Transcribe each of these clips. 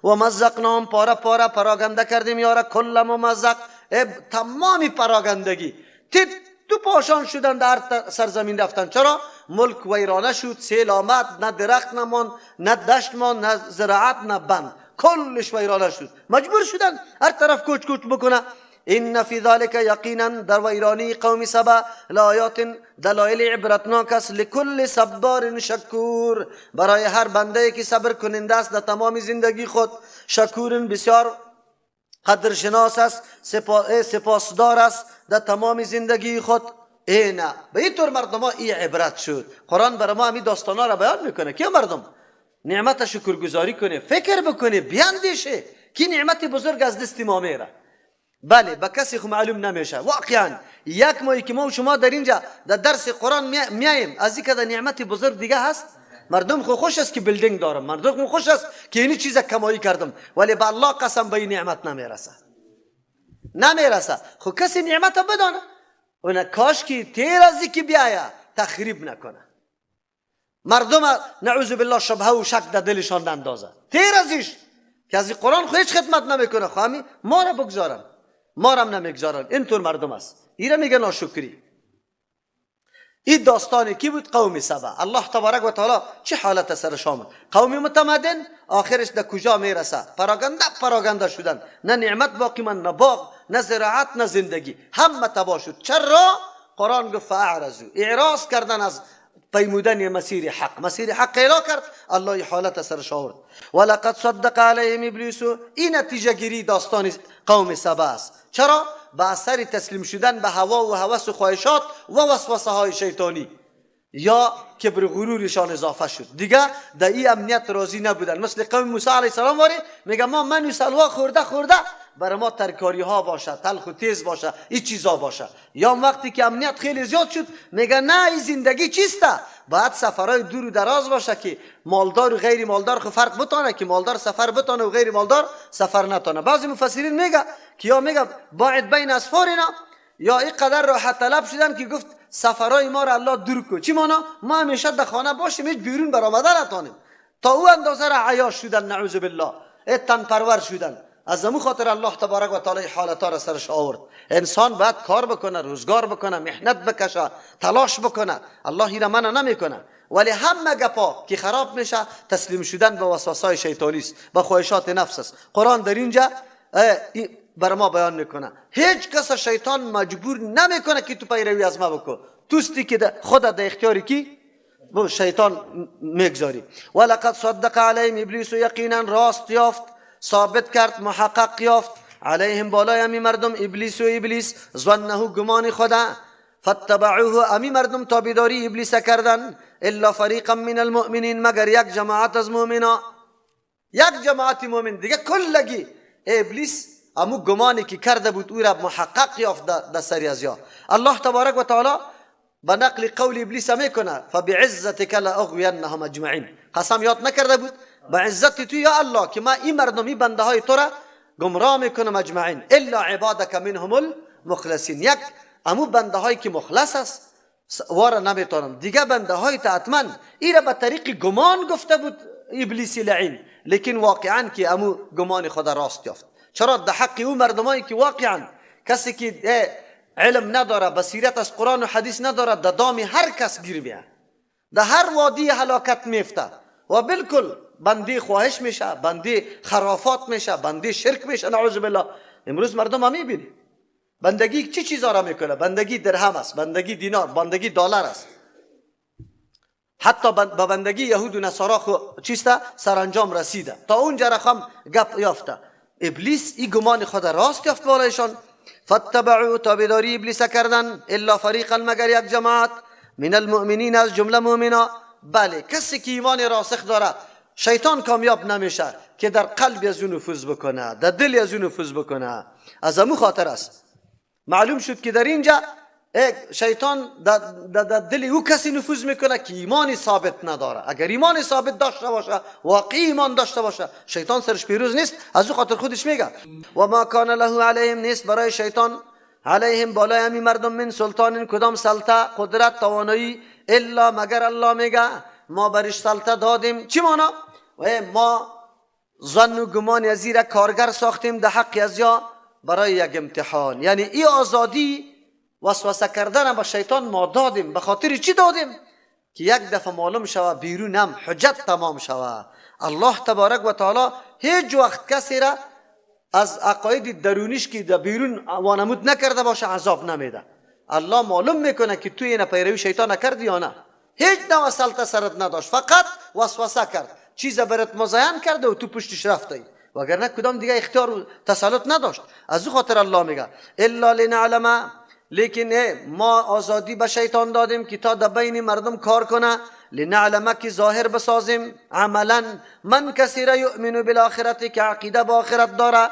و مزقناهم پاره پاره پراگنده کردیم یارا کل ممزق، تمامی پراگندگی تو پاشان شدن، در سرزمین رفتن. چرا؟ ملک ویرانه شد، سیل آمد، نه درخت نمان، نه دشت مان، نه زراعت، نه بند، کلش ویرانه شد، مجبور شدن هر طرف کوچ کوچ بکنه. این فی ذلک یقینا در ویرانی قوم سبا لآیات دلایل عبرتناک است لکل صبار شکور، برای هر بنده که صبر کننده است در تمام زندگی خود، شکور بسیار قدرشناس است، سپاسدار است در تمام زندگی خود. نه به این طور مردم ها این عبرت شد. قرآن برای ما همین داستان ها را بیان میکنه که مردم نعمت شکرگزاری کنه، فکر بکنه، بیاندیشه که نعمت بزرگ از دست ما میره. بله به کسی خو معلوم نمیشه. واقعا یک ماهی که ما و شما در اینجا در درس قرآن میاییم، از این که نعمت بزرگ دیگه هست. مردم خو خوش است که بیلدینگ دارم، مردم خو خوش است که اینی چیز کمایی کردم، ولی به الله قسم به این نعمت نمیرسه. خو کسی نعمت بدانه و کاش که تیر از که بیایه تخریب نکنه، مردم نعوذ بالله شبهه و شک در دلشان نندازه. تیر ازش که از قرآن خو هیچ خدمت نمیکنه، خو همین ما را بگذارن، ما را هم نمیگذارن. اینطور مردم است. ایره میگه ناشکری. این داستانی کی بود؟ قوم سبا. الله تبارک و تعالی چه حالت سرش آمد؟ قوم متمدن آخرش در کجا میرسه؟ پراگنده شدن، نه نعمت باقی من، نه باغ، نه زراعت، نه زندگی، همه تباه شد. چرا؟ قرآن گفت فاعرضوا، اعراض کردن از پیمودن مسیر حق اعلا کرد. الله حالت سرش آورد. ولقد صدق علیهم ابلیس. این نتیجه گیری داستان قوم سبا است. چرا؟ با اثر تسلیم شدن به هوا و هوس و خواهشات و وسوسه های شیطانی یا کبر غرورشان اضافه شد. دیگه در این امنیت راضی نبودن. مثل قوم موسی علیه السلام واری میگه ما منو سلوا خورده برای ما ترکاری ها باشه، تلخ و تیز باشه، این چیزا باشه. یا وقتی که امنیت خیلی زیاد شد میگه نه این زندگی چیسته، باید سفرهای دور و دراز باشه که مالدار و غیر مالدار خو فرق بتونه، که مالدار سفر بتونه و غیر مالدار سفر نتونه. بعضی مفسرین میگه که یا میگه باید بین اسفارنا، یا این قدر راحت طلب شدن که گفت سفرهای ما را الله دور کو. چی مانا؟ ما همیشه در خانه باشیم، هیچ بیرون برآمده نتونیم. تا او اندازه را عیاش شدن، نعوذ بالله، تن پرور شدن. از همون خاطر الله تبارک و تعالی حالتا را سرش آورد. انسان باید کار بکنه، روزگار بکنه، محنت بکشه، تلاش بکنه. الله این را منع نمیکنه، ولی همه گپا که خراب میشه تسلیم شدن به وسوسه‌های شیطانی است، به خواهشات نفس است. قرآن در اینجا بر ما بیان میکنه هیچ کس شیطان مجبور نمیکنه که تو پیروی از ما بکن. توستی که خود در اختیاری کی با شیطان میگذاری. ولقد صدق علیهم ابلیس، یقینا راست یافت، ثابت کرد، محقق یافت، علیهم بالای امی مردم ابلیس ظنه گمان خدا، فاتبعوه امی مردم تابعداری ابلیس کردن، الا فریقا من المؤمنین، مگر یک جماعت از مؤمنا، یک جماعت مؤمن دیگه کلگی ابلیس امو گمانی که کرده بود او را محقق یافت در سری از یا. الله تبارک و تعالی به نقل قول ابلیس میکنه فبعزتک لاغوینهم اجمعین، قسم یاد نکرده بود به عزت تو یا الله که ما این مردمی بنده های تو را گمراه میکنم اجمعین، الا عبادک منهم المخلصین، یک امو بنده هایی که مخلص است واره نمیتونم. دیگه بنده های حتما این را به طریق گمان گفته بود ابلیس لعین، لیکن واقعا که امو گمان خدا راست یافت. چرا؟ در حق او مردمایی که واقعا کسی که علم نداره، بصیرت از قرآن و حدیث نداره، در دام هر کس گیر میاد، در هر وادی هلاکت میفته و بالکل بنده خواهش میشه، بنده خرافات میشه، بنده شرک میشه، نعوذ بالله. امروز مردم هم میبینی بندگی چی چیزا را میکنه؟ بندگی درهم است، بندگی دینار، بندگی دلار است، حتی به بندگی یهود و نصارا خو چیسته سرانجام رسیده. تا اونجا رقم گپ یافته. ابلیس این گمان خود راست یافت بالایشان. فاتبعوا، تابعداری ابلیس کردن، الا فریقا، مگر یک جماعت، من المؤمنین، از جمله مؤمنا. بله کسی که ایمان راسخ داره شیطان کامیاب نمیشه که در قلب از اون نفوذ بکنه، در دل از اون نفوذ بکنه. از همون خاطر است معلوم شد که در اینجا شیطان در دل او کسی نفوذ میکنه که ایمانی ثابت نداره. اگر ایمان ثابت داشته باشه، واقعی ایمان داشته باشه، شیطان سرش پیروز نیست. از او خاطر خودش میگه و ما کان له علیهم، نیست برای شیطان علیهم بالای همی مردم من سلطان، کدام سلطه، قدرت، توانایی، الا مگر الله میگه ما برش سلطه دادیم. چی مانا؟ ما ظن و گمان از زیر کارگر ساختیم در حق از یا برای یک امتحان. یعنی این آزادی وسوسه کردن به شیطان ما دادیم. به خاطر چی دادیم؟ که یک دفعه معلوم شوه بیرونم حجت تمام شوه. الله تبارک و تعالی هیچ وقت کسی را از عقاید درونیش که در بیرون وانمود نکرده باشه عذاب نمیده. الله معلوم میکنه که تو اینه پیروی شیطان نکردی یا نه. هیچ نوع سلطه سرت نداشت، فقط وسوسه کرد، چیز برات مزین کرده و تو پشتش رفتی، وگرنه کدام دیگه اختیار و تسلط نداشت. از او خاطر الله میگه الا لنعلم، لیکن ما آزادی به شیطان دادیم که تا در بین مردم کار کنه. لنعلم که ظاهر بسازیم عملا من کسی را یؤمن بالآخرت که عقیده با آخرت داره.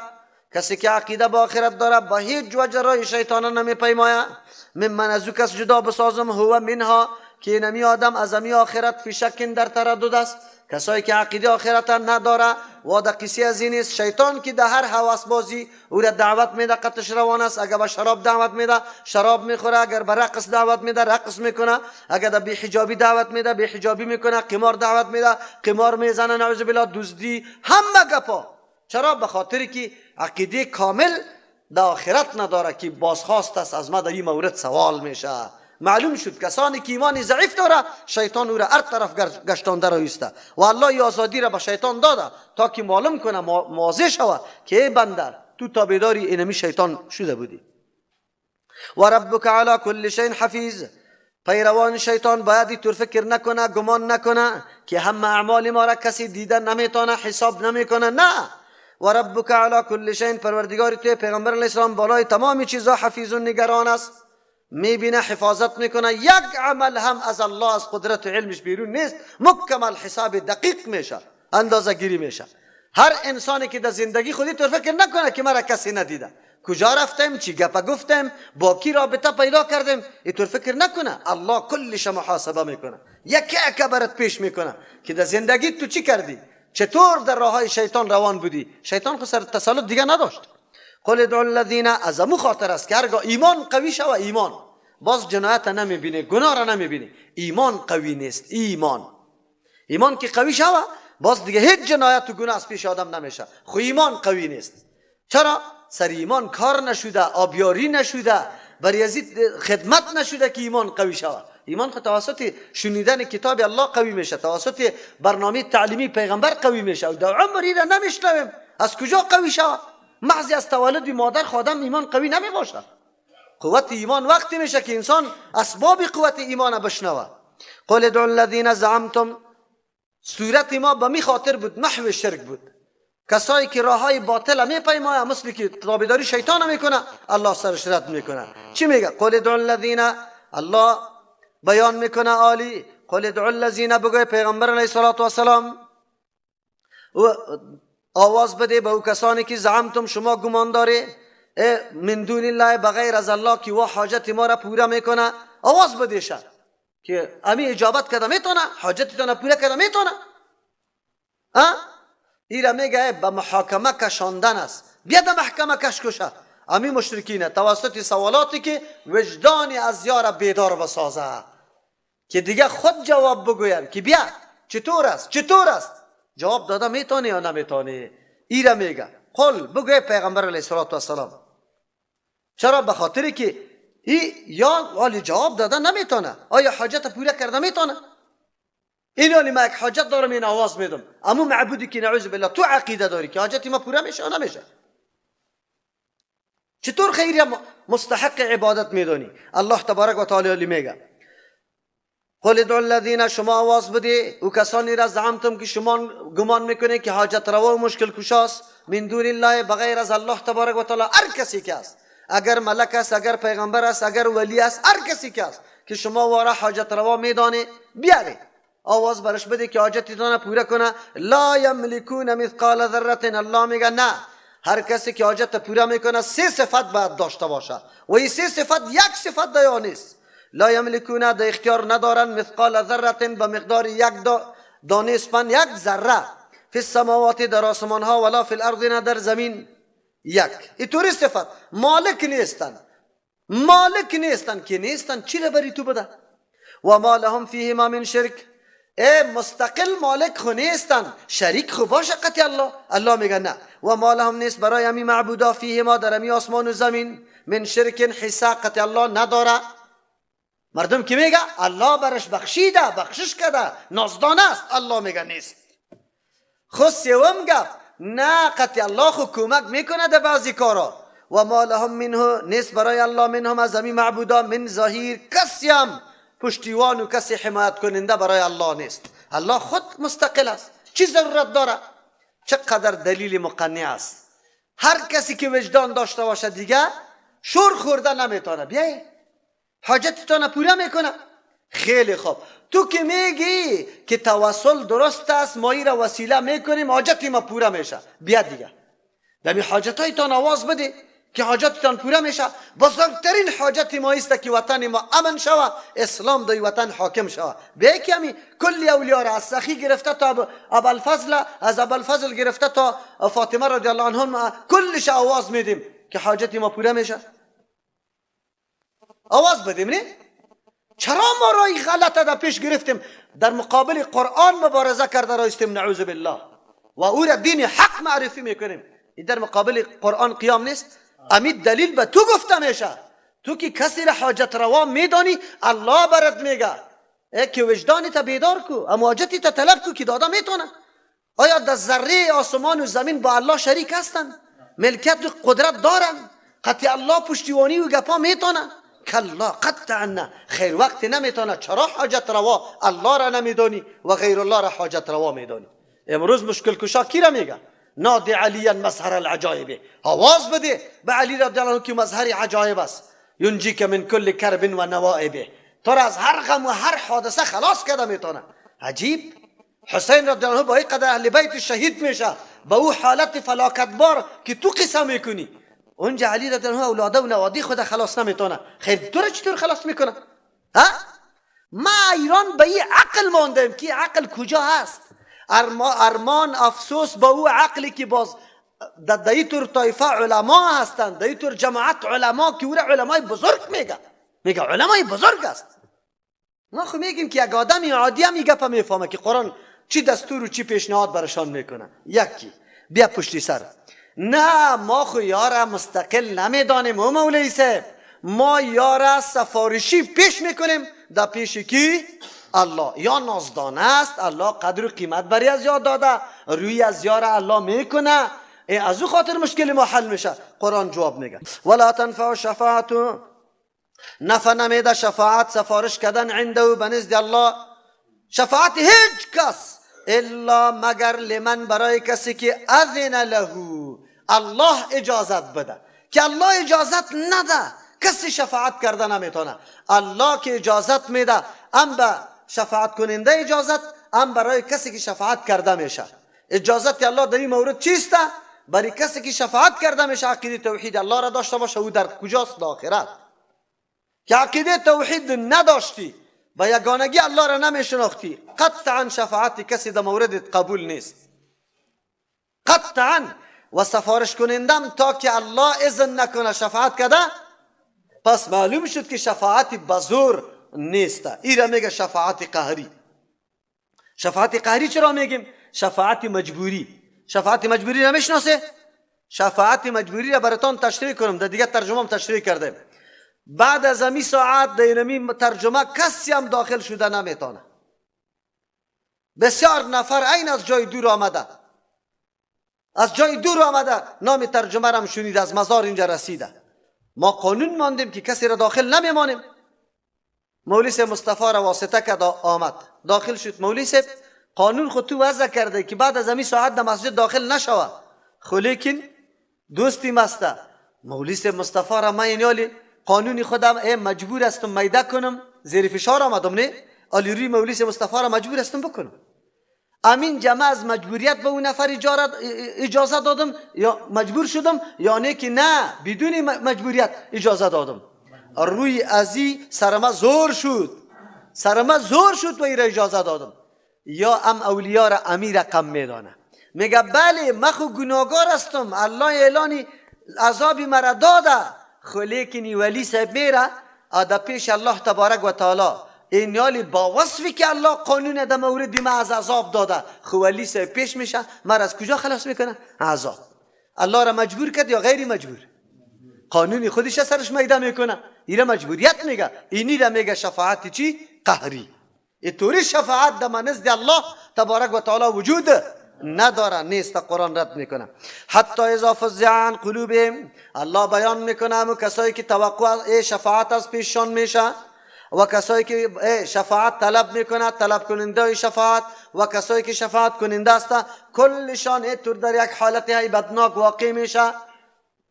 کسی که عقیده با آخرت داره با هیچ وجه رای شیطان نمی پیمایه. من از او کس جدا بسازم هو منها که نمی آدم از امی آخرت فی شک در تردد است. کسایی که عقیده آخرت نداره و در قصه از این است شیطان که در هر حواس بازی او را دعوت میده قطش روان است. اگر به شراب دعوت میده شراب میخوره، اگر به رقص دعوت میده رقص میکنه، اگر در بی‌حجابی دعوت میده بی‌حجابی میکنه، قمار دعوت میده قمار میزنه، نعوذ بالله دزدی، همه گپا. چرا؟ به خاطر که عقیده کامل در آخرت نداره که بازخواست است از ما در این مورد سوال میشه. معلوم شد کسانی که ایمان ضعیف داره شیطان او را هر طرف گشتانده رایسته و الله ای آزادی را به شیطان داده تا که معلوم کنه واضح شود که ای بنده تو تابعداری اینمی شیطان شده بودی. و ربک علی کل شیء حفیظ، پیروان شیطان باید اینطور فکر نکنه گمان نکنه که همه اعمال ما را کسی دیده نمیتونه حساب نمیکنه. نه، و ربک علی کل شیء، پروردگار تو پیغمبر علیه السلام بالای تمام چیزا حفیظ و نگران است، میبینه حفاظت میکنه. یک عمل هم از الله از قدرت و علمش بیرون نیست، مکمل حساب دقیق میشه، اندازه گیری میشه. هر انسانی که در زندگی خودی تو فکر نکنه که مرا کسی ندیده، کجا رفتم، چی گپ گفتم، با کی رابطه پیدا کردم، اینطور فکر نکنه. الله کلش محاسبه میکنه، یک برات پیش میکنه که در زندگی تو چی کردی، چطور در راه های شیطان روان بودی. شیطان خود سر تسلط دیگه نداشت. قل ادعوا الذین، از امو خاطر است که هرگاه ایمان قوی شوه، ایمان باز جنایت نمیبینه، گناه را نمیبینه. ایمان قوی نیست. ایمان که قوی شوه باز دیگه هیچ جنایت و گناه از پیش آدم نمیشه. خو ایمان قوی نیست. چرا؟ سر ایمان کار نشده، آبیاری نشده، بر یزید خدمت نشده که ایمان قوی شوه. ایمان خود توسط شنیدن کتاب الله قوی میشه، توسط برنامه تعلیمی پیغمبر قوی میشه. و در عمری را نمیشنویم، از کجا قوی شوه؟ محضی از تولد مادر خادم ایمان قوی نمی باشه. قوت ایمان وقتی میشه که انسان اسباب قوت ایمان بشنوه. قل ادعوا الذین زعمتم، صورت ما به می خاطر بود، محو شرک بود. کسایی که راه های باطل می پیمایه، مثل که تابعداری شیطان میکنه، الله سرش رد میکنه. چی میگه؟ قل ادعوا الذین، الله بیان میکنه عالی، قل ادعوا الذین، بگوی پیغمبر علیه السلام آواز بده به او کسانی که زعمتم شما گمان داره من دون الله، بغیر از الله که و حاجت ما را پورا میکنه. آواز بده شد که امی اجابت کرده میتونه، حاجتتون پورا کرده میتونه. ایرا میگه به محاکمه کشاندن است، بیا در محکمه کش کشه. امی مشرکینه توسط سوالاتی که وجدان از یار بیدار بسازه که دیگه خود جواب بگوین که بیا چطور است. جواب داده میتونه یا نمیتونه. ایرا میگه قل، بگوی پیغمبر علیه السلام. چرا؟ به خاطری که یا والی جواب داده نمیتونه، آیا حاجت پورا کرده میتونه؟ این ولی ما یک حاجت دارم این آواز میدم، اما معبودی که نعوذ بالله تو عقیده داری که حاجتی ما پورا میشه یا نمیشه؟ چطور خیلی مستحق عبادت میدونی؟ الله تبارک و تعالی میگه قل ادعوا الذین، شما آواز بده او کسانی را زعمتم که شما گمان میکنه که حاجت روا و مشکل کشاست، من دون الله، بغیر از الله تبارک و تعالی. هر کسی که است، اگر ملک است، اگر پیغمبر است، اگر ولی است، هر کسی که است که شما واره حاجت روا میدانه، بیاره آواز برش بده که حاجتتون پورا کنه. لا یملکون مثقال ذره، الله میگه نه، هر کسی که حاجت پورا میکنه 3 صفت باید داشته باشه و این 3 صفت یک صفت دیا نیست. لا یملکون، در اختیار ندارن، مثقال ذره، به مقدار یک دانه اسپن، یک ذره، فی السماوات، در آسمان ها، ولا فی الارض، نه در زمین. یک اینطوری صفت مالک نیستن که نیستن چی را بری تو بده. و ما لهم فیهما من شرک، مستقل مالک خو نیستن، شریک خو باشه قطع الله. الله میگه نه. و ما لهم نیست برای همی معبودا فیه ما در همی آسمان و زمین من شرک حصه قطع الله نداره. مردم که میگه الله برش بخشیده، بخشش کرده، نازدانه است، الله میگه نیست. خود سوم گفت نه، قطع الله خو کمک میکنه در بعضی کارا. و ما لهم منه نیست برای الله منهم از همی معبودا من ظهیر، کسی هم پشتیوان و کسی حمایت کننده برای الله نیست. الله خود مستقل است، چی ضرورت داره؟ چقدر دلیل مقنع است. هر کسی که وجدان داشته باشه دیگه شور خورده نمیتونه. بیایی حاجتتان پورا میکنه. خیلی خوب، تو که میگی که توسل درست است، ما را وسیله میکنیم حاجتی ما پورا میشه، بیا دیگه دمی حاجتایتان آواز بده که حاجتتان پورا میشه. بزرگترین حاجت ما است که وطن ما امن شوه، اسلام در وطن حاکم شوه. به کمی کلی اولیاء را از سخی گرفته تا ابوالفضل، از ابوالفضل گرفته تا فاطمه رضی الله عنها، کلش آواز میدیم که حاجت ما پورا میشه. آواز بدیم نه؟ چرا ما رای غلطه در پیش گرفتیم؟ در مقابل قرآن مبارزه کرده رایستیم نعوذ بالله و او را دین حق معرفی میکنیم. این در مقابل قرآن قیام نیست؟ امید دلیل به تو گفته میشه. تو که کسی را حاجت روا میدانی، الله برات میگه که وجدانی تا بیدار کو، اما حاجتی تا طلب کو که داده میتونه. آیا در ذره آسمان و زمین با الله شریک هستند؟ ملکیت و قدرت دارن؟ قطع الله پشتیوانی و گپا میتونه؟ کلا قطعا نه. خیر وقت نمیتونه. چرا حاجت روا الله را نمیدانی و غیر الله را حاجت روا میدانی؟ امروز مشکل کشا کی را میگه؟ نادی علیاً مظهر العجایب، آواز بده به علی رضی الله عنه که مظهر عجایب است. ینجی که من کل کرب و نوائب، تو را از هر غم و هر حادثه خلاص کرده میتونه. عجیب، حسین رضی الله عنه با این قدر اهل بیت شهید میشه، با او حالت فلاکتبار که تو قصه میکنی. اونجا علی رضی الله عنه اولاده و نوادی خود خلاص نمیتونه. خیر تو را چطور خلاص میکنه؟ ها؟ ما ایران به این عقل ماندیم که عقل کجا هست؟ ارمان افسوس با او عقلی که باز در اینطور طایفه علما هستند، در اینطور جماعت علما که او را علمای بزرگ میگه علمای بزرگ است. ما خو میگیم که یک آدمی عادی هم گپ میفهمه که قرآن چی دستور و چی پیشنهاد برشان میکنه. یکی بیا پشتی سر. نه ما خو یارا مستقل نمیدانیم او مولوی صاحب، ما یارا سفارشی پیش میکنیم در پیش کی؟ الله. یا نازدانه است، الله قدر و قیمت بری از یاد داده، روی از یار الله میکنه، از او خاطر مشکل ما حل میشه. قرآن جواب میگه ولا تنفع شفاعت، نفع نمیده شفاعت، سفارش کردن عنده بنزد الله. شفاعت هیچ کس الا مگر لمن برای کسی که اذن له، الله اجازت بده. که الله اجازت نده کسی شفاعت کرده نمیتونه. الله که اجازت میده، هم به شفاعت کننده اجازت، هم برای کسی که شفاعت کرده میشه. اجازت الله در این مورد چیست؟ برای کسی که شفاعت کرده میشه عقیده توحید الله را داشته باشه. او در کجاست؟ در آخرت. که عقیده توحید نداشتی، با یگانگی الله را نمیشناختی، قطعا شفاعت کسی در موردت قبول نیست، قطعا. و سفارش کنندم تا که الله اذن نکنه شفاعت کرده، پس معلوم شد که شفاعت بزرگ نیست. این را میگه شفاعت قهری. شفاعت قهری چرا میگیم؟ شفاعت مجبوری. شفاعت مجبوری را میشناسه؟ شفاعت مجبوری را براتون تشریح کنم، در دیگه ترجمه هم تشریح کردیم. بعد از امی ساعت در اینمی ترجمه کسی هم داخل شده نمیتونه. بسیار نفر این از جای دور آمده، از جای دور آمده، نام ترجمه را هم شنید، از مزار اینجا رسیده. ما قانون ماندیم که کسی را داخل نمیمانیم. مولوی صاحب مصطفی را واسطه کرد، آمد داخل شد. مولوی صاحب قانون خود تو وضع کرده که بعد از امی ساعت در مسجد داخل نشوه. خو لیکن دوستی مسته مولوی صاحب مصطفی را من اینالی قانونی خودم مجبور استم میده کنم، زیر فشار آمدم نه، آلی روی مولوی صاحب مصطفی را مجبور استم بکنم. امین جمع از مجبوریت به اون نفر اجازه دادم یا مجبور شدم، یا نه که نه بدون مجبوریت اجازه دادم. روی ازی سرما زور شد و این را اجازه دادم. یا اولیاء را امیر رقم میدانه، میگه بله من خو گناهگار هستم، الله اعلانی عذابی مرا داده، خو لیکنی ولی صاحب میره در پیش الله تبارک و تعالی این یالی با وصفی که الله قانون در مورد ما از عذاب داده خوالی سه پیش میشه، مر از کجا خلاص میکنه؟ عذاب. الله را مجبور کرد یا غیر مجبور؟ قانونی خودش سرش میده میکنه، ایره مجبوریت میگه. اینی را میگه شفاعت چی؟ قهری. اینطوری شفاعت در نزد الله تبارک و تعالی وجود نداره، نیست. قرآن رد میکنه. حتی اذا فزع عن قلوبهم، الله بیان میکنه همون کسایی که توقع شفاعت از پیششان میشه و کسایی که شفاعت طلب میکنه، طلب کننده شفاعت، و کسایی که شفاعت کننده است کلشان اینطور در یک حالت هیبتناک واقع میشه.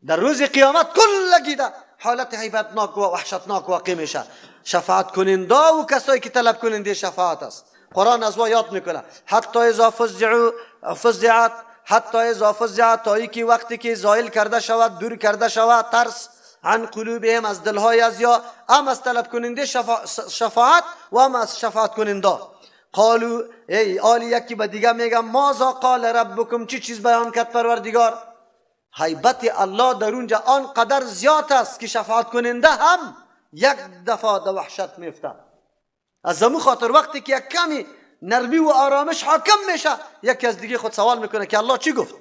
در روز قیامت کلگی در حالت هیبتناک و وحشتناک واقع میشه. شفاعت کننده و کسایی که طلب کننده شفاعت است. قرآن از ما یاد میکنه حتی اذا فزعت، حتی اذا فزعت، تا ای که وقتی که زائل کرده شود، دور کرده شود ترس، عن قلوبهم، از دلهای از یا هم از طلب کننده شفاعت و هم از شفاعت کننده. قالو، ای آلی یکی به دیگه میگم ماذا قال ربکم، چی چیز بیان کرد پروردگار؟ هیبت الله در اونجا آنقدر زیاد است که شفاعت کننده هم یک دفعه در وحشت میفته. از همون خاطر وقتی که یک کمی نرمی و آرامش حاکم میشه، یکی از دیگه خود سوال میکنه که الله چی گفت؟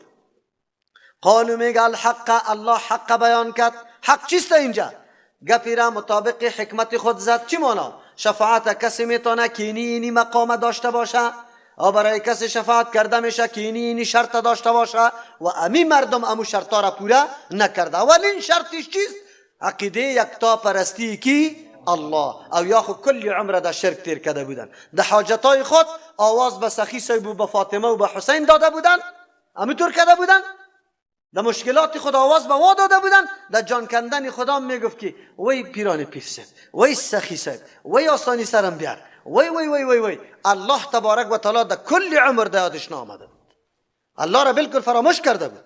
قالو میگه الحق، الله حق بیان کرد. حق چیست اینجا؟ گپی را مطابق حکمت خود زد. چی مانا؟ شفاعت کسی میتونه که اینی مقام داشته باشه و برای کسی شفاعت کرده میشه که اینی شرط داشته باشه و امی مردم امو شرطا را پورا نکرده. اولین شرطش چیست؟ عقیده یکتا پرستی کی؟ الله. او یا خود کل عمر در شرک تیر کرده بودن، در حاجتای خود آواز به سخی صاحب و به فاطمه و به حسین داده بودن، همینطور کرده بودن. در مشکلات خود آواز به وا داده بودن. در جان کندن خدا میگفت که وی پیران پیر صاحب، وی سخی صاحب، وی آسانی سرم بیار، وی وی وی وی وی. الله تبارک و تعالی در کل عمر در یادش نآمده بود، الله را بالکل فراموش کرده بود.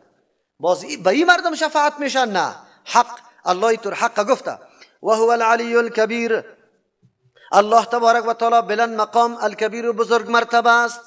باز به این مردم شفاعت میشن؟ نه. حق، الله اینطور حق گفته. و هو العلی الکبیر، الله تبارک و تعالی بلند مقام، الکبیر و بزرگ مرتبه است.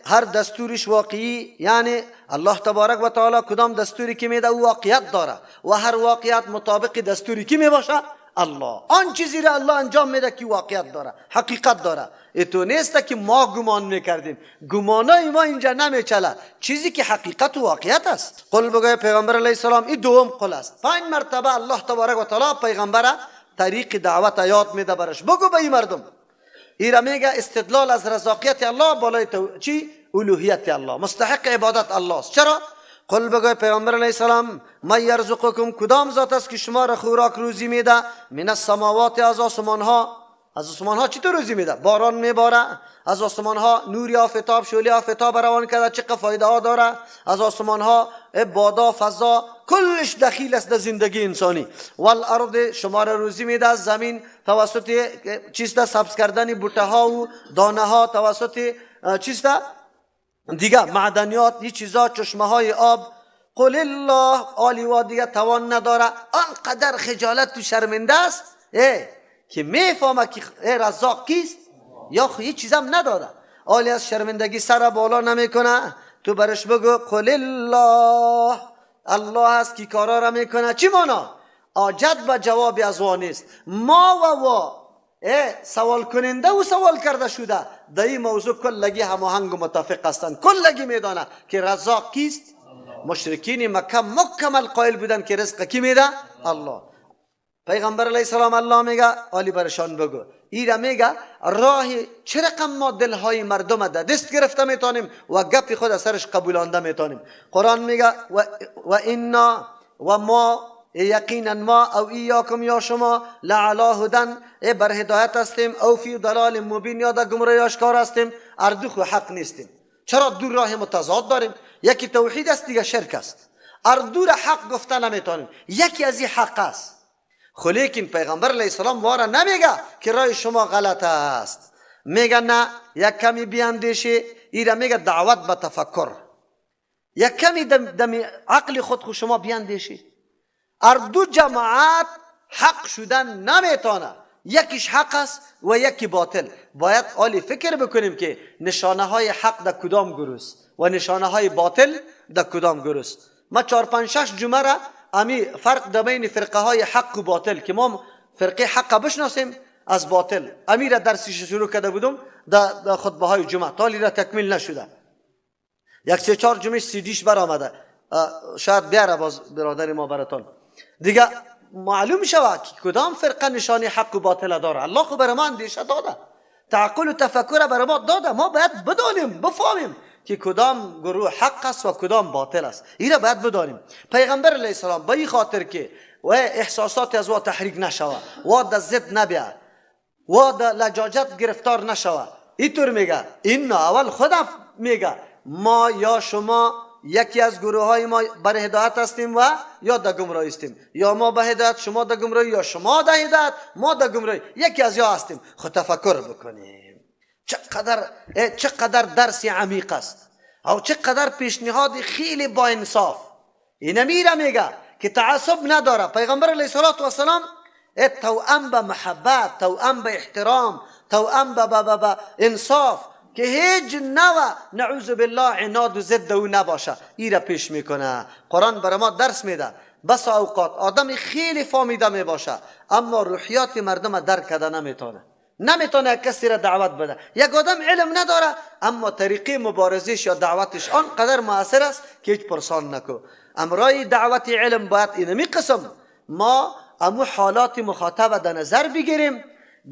هر دستورش واقعی، یعنی الله تبارک و تعالی کدام دستوری که میده او واقعیت داره و هر واقعیت مطابق دستوری که میباشه الله. آن چیزی را الله انجام میده که واقعیت داره، حقیقت داره. تو نیست که ما گمان میکردیم، گمانای ما اینجا نمیچله، چیزی که حقیقت و واقعیت است. قل بگوی پیغمبر علیه السلام، این دوم قل است. 5 مرتبه الله تبارک و تعالی پیغمبر طریق دعوت یاد میده برش. بگو به این مردم. ایرا میگه استدلال از رزاقیت الله بالای چی؟ الوهیت الله، مستحق عبادت الله است. چرا؟ قل بگوی پیغمبر علیه السلام من یرزقکم، کدام ذات است که شما را خوراک روزی میده؟ من السماوات، از آسمان ها. از آسمان ها چطور روزی میده؟ باران میباره از آسمان ها، نور آفتاب، شعله آفتاب روان کرده، چقدر فایده ها داره. از آسمان ها بادا، فضا، کلش دخیل است در زندگی انسانی. والارض، شما را روزی میده از زمین توسط چیستا سبز کردن بوته ها و دانه ها، توسط چیستا دیگه معدنیات، این چیزا، چشمه های آب. قل الله، آلی و دیگه توان نداره. آنقدر خجالت و شرمنده است که میفهمه که رزاق کیست یا خیلی چیزم نداره. آلی از شرمندگی سر بالا نمیکنه. تو برش بگو قل الله، الله هست که کارا را میکنه. چی مانا؟ آجت به جواب از نیست. ما و سوال کننده و سوال کرده شده در این موضوع کلگی هماهنگ و متفق هستند. کلگی میدانه که رزاق کیست. مشرکین مکه مکمل قائل بودن که رزق کی میده؟ الله. پیغمبر علیه السلام الله میگه آلی برشان بگو. ایرا میگه راه چه رقم ما دلهای مردم ده دست گرفته میتونیم و گپ خود سرش قبولانده میتونیم. قرآن میگه و اینا و ما، یقینا ما او ایاکم یا شما، لعلا هدن، بر هدایت هستیم، او فی ضلال مبین، یا در گمراهی آشکار هستیم. اردوخ و حق نیستیم. چرا دو راه متضاد داریم؟ یکی توحید است، دیگه شرک است. اردو را حق گفته نمیتونیم. یکی از این حق است. لیکن پیغمبر علیه السلام واره نمیگه که رای شما غلط است. میگه نه، یک کمی بیاندیشی. ایرا میگه دعوت به تفکر. یک کمی دم عقل خود شما بیاندیشی. اردو جماعت حق شدن نمیتونه. یکیش حق است و یکی باطل. باید آلی فکر بکنیم که نشانه های حق در کدام گروست و نشانه های باطل در کدام گروست. ما 4-5-6 جمعه را امی فرق در بین فرقه های حق و باطل که ما فرقه حق بشناسیم از باطل. امیر درسیش شروع کرده بودم در خطبه های جمعه، تالی را تکمیل نشده. یک 3-4 جمعه سیدیش برآمده، شاید بیاره باز برادر ما براتون دیگه معلوم شود که کدام فرقه نشانی حق و باطل داره. الله خو بر ما اندیشه داده، تعقل و تفکر بر ما داده. ما باید بدانیم، بفهمیم که کدام گروه حق است و کدام باطل است. این را باید بدانیم. پیغمبر علیه السلام به این خاطر که و احساسات از او تحریک نشود و در ضد نبیاد و در لجاجت گرفتار نشود، اینطور میگه. این اول خودم میگه ما یا شما یکی از گروه های ما بر هدایت هستیم و یا در گمراهی هستیم، یا ما به هدایت شما در گمراهی، یا شما در هدایت ما در گمراهی، یکی از یا هستیم. خود تفکر بکنیم چقدر درس عمیق است او چقدر پیشنهاد خیلی با انصاف. این میره میگه که تعصب نداره. پیغمبر علیه السلام توأم به محبت، توأم به احترام، توأم به انصاف، که هیچ نوع نعوذ بالله عناد و ضد او نباشه. این را پیش میکنه. قرآن برای ما درس میده. بس اوقات آدم خیلی فهمیده میباشه اما روحیات مردم درک کرده نمیتونه کسی را دعوت بده. یک آدم علم نداره اما طریقه مبارزش یا دعوتش آنقدر مؤثر است که هیچ پرسان نکو. امرای دعوت علم باید اینمی قسم ما امو حالات مخاطب در نظر بگیریم.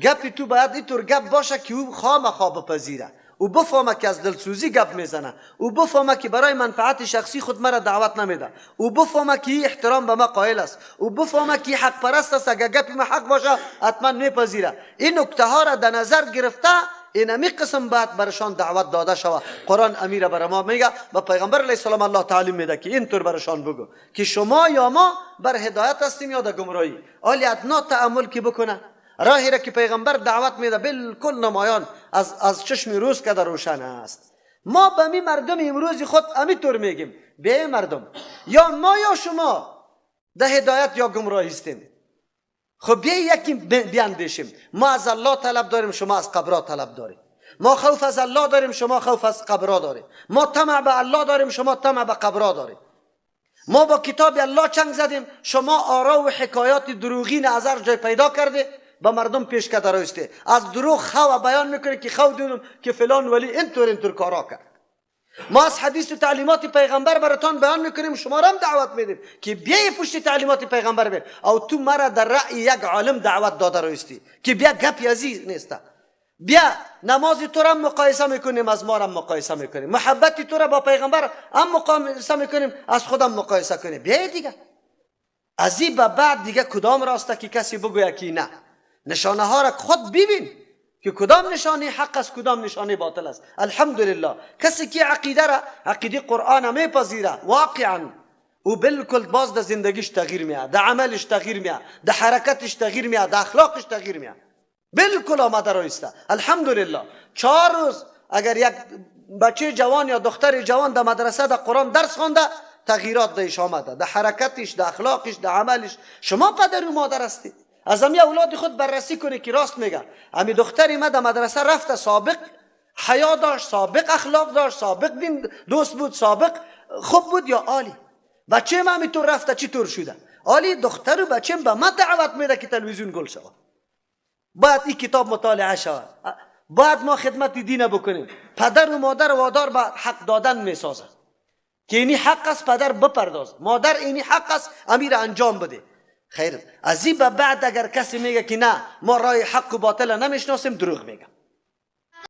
گپی تو باید اینطور گپ باشه که او خواب بپذیره، او بفهمه که از دلسوزی گپ میزنه، او بفهمه که برای منفعت شخصی خود مرا دعوت نمیده، او بفهمه که احترام به ما قائل است، او بفهمه که حق پرست است، اگر گپی ما حق باشه حتما میپذیره. این نکته ها را در نظر گرفته اینمی قسم باید برشان دعوت داده شود. قرآن امیر بر ما میگه و پیغمبر علیه السلام الله تعالی میده که اینطور برشان بگو که شما یا ما بر هدایت هستیم یا در گمراهی. آلی ادنا تأمل که بکنه راهی را که پیغمبر دعوت میده بالکل نمایان از چشم روز که در روشن است. ما به می مردم امروز خود همینطور میگیم به مردم یا ما یا شما در هدایت یا گمراهی هستیم. خب بیا یکی بیاندیشیم. ما از الله طلب داریم، شما از قبرها طلب داریم. ما خوف از الله داریم، شما خوف از قبرها داریم. ما طمع به الله داریم، شما طمع به قبرها داریم. ما با کتاب الله چنگ زدیم، شما آرا و حکایات دروغین از هر جای پیدا کرده با مردم پیش کرده راسته. از دروغ خو بیان میکنه که خو دیدم که فلان ولی اینطور کارا کرد. ما از حدیث و تعلیمات پیغمبر براتون بیان میکنیم، شما را هم دعوت میدیم که بیای پشت تعلیمات پیغمبر بیر. او تو مرا در رأی یک عالم دعوت داده راستی که بیا گپی ازی نیست. بیا نماز تو را مقایسه میکنیم از ما را مقایسه میکنیم، محبت تو را با پیغمبر هم مقایسه میکنیم از خودم مقایسه کنیم. بیا دیگه ازی به بعد دیگه کدام راسته که کسی بگوید که نه. نشانه ها را خود ببین که کدام نشانه حق است کدام نشانه باطل است. الحمدلله کسی که عقیده قرآن میپذیره واقعا او بالکل باز در زندگیش تغییر میاد، در عملش تغییر میاد، در حرکتش تغییر میاد، در اخلاقش تغییر میاد. بالکل آمده رایسته. الحمدلله 4 روز اگر یک بچه جوان یا دختر جوان در مدرسه در قرآن درس خوانده تغییرات درش آمده، در حرکتش، در اخلاقش، در عملش. شما پدر و مادر هستید، از همی اولاد خود بررسی کنی که راست میگن. همی دختری ما در مدرسه رفته، سابق حیا داشت، سابق اخلاق داشت، سابق دین دوست بود، سابق خوب بود یا عالی. بچه ما همینطور رفته چطور شده؟ عالی. دختر و بچه به ما دعوت میده که تلویزیون گل شود، باید این کتاب مطالعه شود، باید ما خدمت دین بکنیم. پدر و مادر وادار به حق دادن میسازه که اینی حق است پدر بپرداز، مادر اینی حق است امیر انجام بده. خیر از این به بعد اگر کسی میگه که نه ما راه حق و باطل نمیشناسیم دروغ میگه.